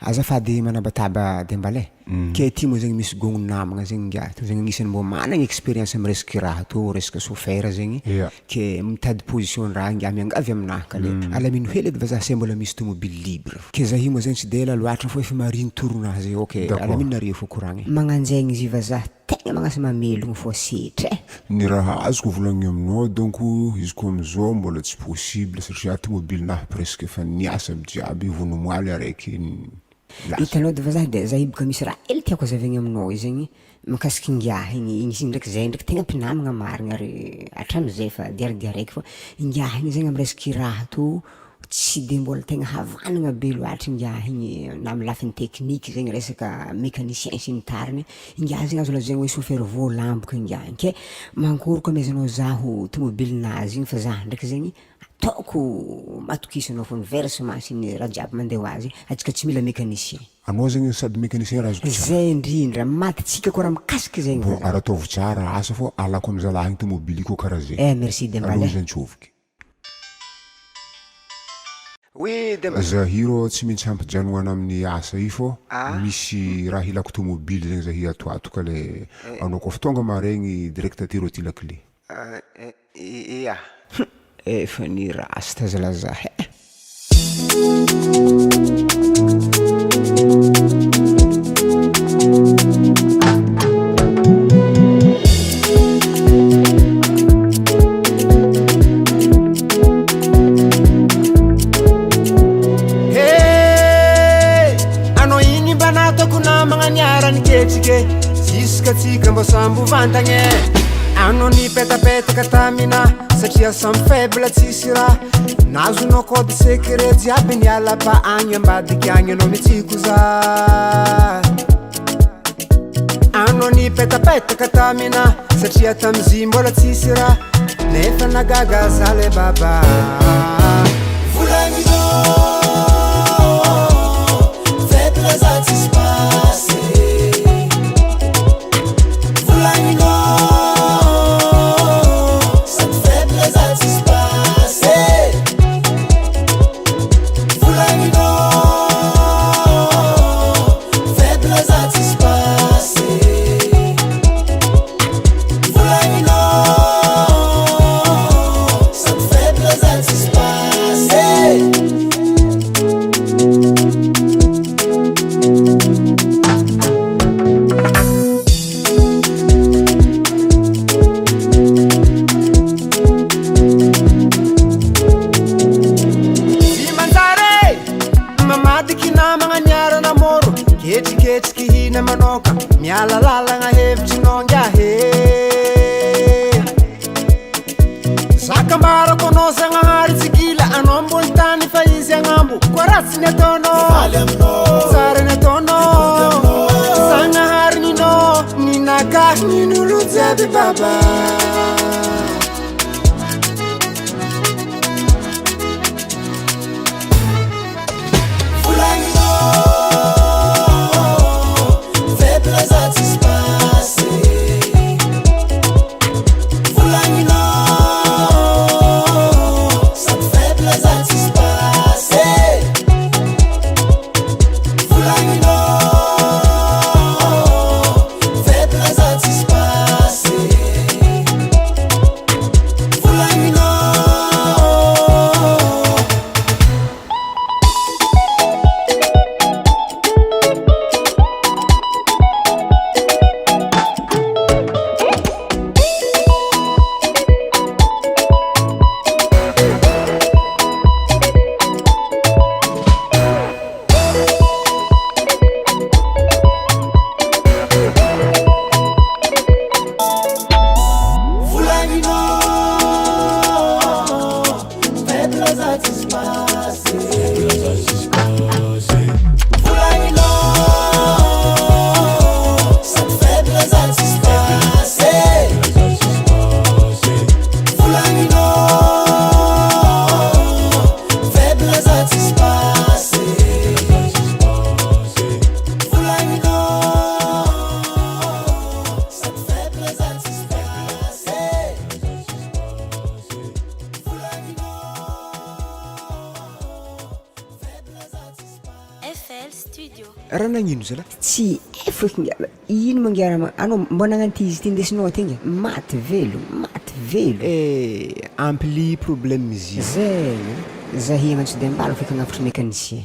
Azafady manabataba Dembale. Ke ty moa zegny misy gogno namagna zegny ngia. To zegny agnisan'ny mbô managna expérience amy resaky raha tô, resaka chauffeur zegny. Ke mitady position raha ngia miangavy aminaha ka le alamino hely edy vazaha se mbola misy tomobile libre. Ke za io moa zegny tsy de ela loatra fô efa mariny toronaha zay ok alamino nare fô koragny. Magnanjegny izy vazaha tegna magnasa mamelogno fô setra. Ny raha azoko volagny aminao donc izy koa amizao mbola tsy possible satria tomobilenahy presque efa niasa aby jiaby vonomoaly araiky Hitanao de vazaha de za ibaka misy raha hely tiako azavaigny aminao io zegny makasiky ngiahy igny izy ndraiky zay ndraiky tegna mpinamagna marigna ary hatramizay fa diaradiaraiky fa ngiahy igny zegny amy resaky raha tô tsy de mbola tegna havanagna be loatra ngiahy igny na amy lafiny tekniky zegny resaka mécanicien sy ny tariny ngiahy zegny azo lazaigny hoe chauffeur volant boka ngiahy ke mankory koa amezanao zaho tomobilinazy igny fa zaho ndraiky zegny ataoko matokisanao fô versement sy ny raha jiaby mandeha hoazy atsika tsy mila mécanicien. Anao zegny sady mécanicien raha azoko zay indrindra matitsika koa raha mikasiky zegny bon ara ataovy tsara asa fô alako amy zalahy igny tomobily koa karaha zay. Merci Dembale. Aloha zany tsoviky. Oui Dembale. Zahiro tsy maintsy ampijanoana amin'ny asa io fô misy raha ilako tomobily zegny zahi atoato ka le anao koa tonga maregny direct aty rô ty la clé. Ia. Efa ny rasta zalazaha. Anao igny mba nataoko namagna niarany ketrike ziska tsika mbô sambo vantagne anao nipetapetaka tamina satria samy faible tsisy raha nazonao code secret jiaby niala pa agny ambadiky agny anao mitsiko za anao nipetapetaka tamina satria tamizy mbola tsisy raha nefa nagaga za le baba volagninao faible za tsisy passé volagninao miala lalagna hevitrinao ngiahe zakambarako anao zagnahary tsikila anao ambony tany fa izy agnambo koa ratsy ny ataonao tsara ny ataonao zagnahary ninao ninakahy nin'olo jiaby baba raha nagnino zala tsy efako ino mangiara anao mbô nagnanty izy ty ndesinao ty nge maty velo ampli problème izy zegny zahigna tsy de mbala feky agnafotry mécanicien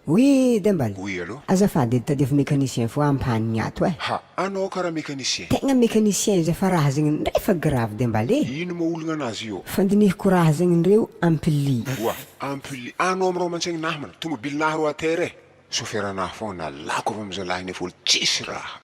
oui Dembal oui allô azafady edy tadiavy mécanicien fo ampanigny ato ha anao karaha mécanicien tegna mécanicien izy fa raha zegny ndray fa grave Dembal ino ma olagna anazy io fandinihiko raha zegny ndreo ampli oa ampli anao am'rao mantsegny nahy mana tomobile nahy ro atere chauffeur anahy fogna nalako avy am'zalahy iny folo tsisy raha